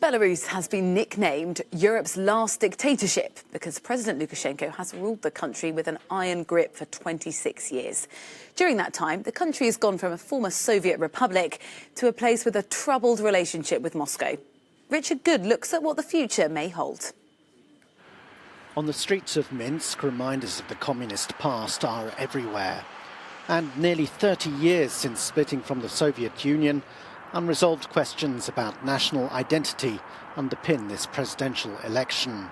Belarus has been nicknamed Europe's last dictatorship because President Lukashenko has ruled the country with an iron grip for 26 years. During that time, the country has gone from a former Soviet republic to a place with a troubled relationship with Moscow. Richard Good looks at what the future may hold. On the streets of Minsk, reminders of the communist past are everywhere. And nearly 30 years since splitting from the Soviet Union, unresolved questions about national identity underpin this presidential election.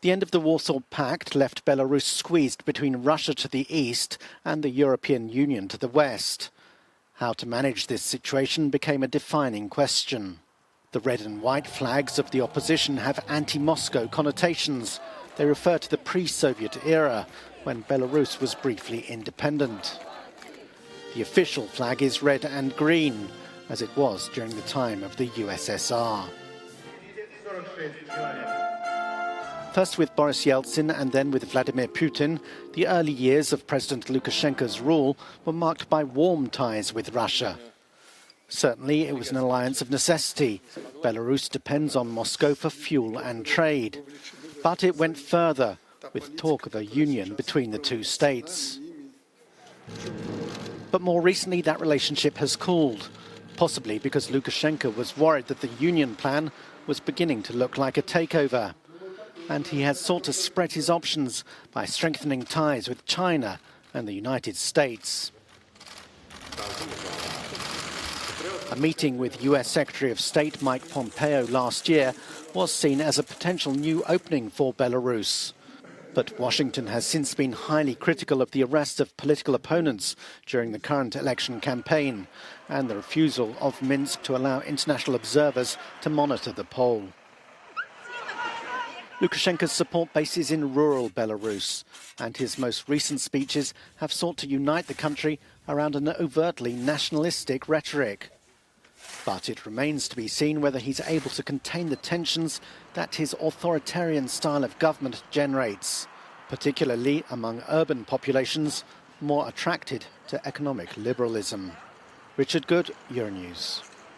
The end of the Warsaw Pact left Belarus squeezed between Russia to the east and the European Union to the west. How to manage this situation became a defining question. The red and white flags of the opposition have anti-Moscow connotations. They refer to the pre-Soviet era, when Belarus was briefly independent. The official flag is red and green, as it was during the time of the USSR. First with Boris Yeltsin and then with Vladimir Putin, the early years of President Lukashenko's rule were marked by warm ties with Russia. Certainly, it was an alliance of necessity. Belarus depends on Moscow for fuel and trade. But it went further, with talk of a union between the two states. But more recently, that relationship has cooled, possibly because Lukashenko was worried that the union plan was beginning to look like a takeover. And he has sought to spread his options by strengthening ties with China and the United States. A meeting with US Secretary of State Mike Pompeo last year was seen as a potential new opening for Belarus. But Washington has since been highly critical of the arrest of political opponents during the current election campaign and the refusal of Minsk to allow international observers to monitor the poll. Lukashenko's support base is in rural Belarus, and his most recent speeches have sought to unite the country around an overtly nationalistic rhetoric. But it remains to be seen whether he's able to contain the tensions that his authoritarian style of government generates, particularly among urban populations more attracted to economic liberalism. Richard Good, Euronews.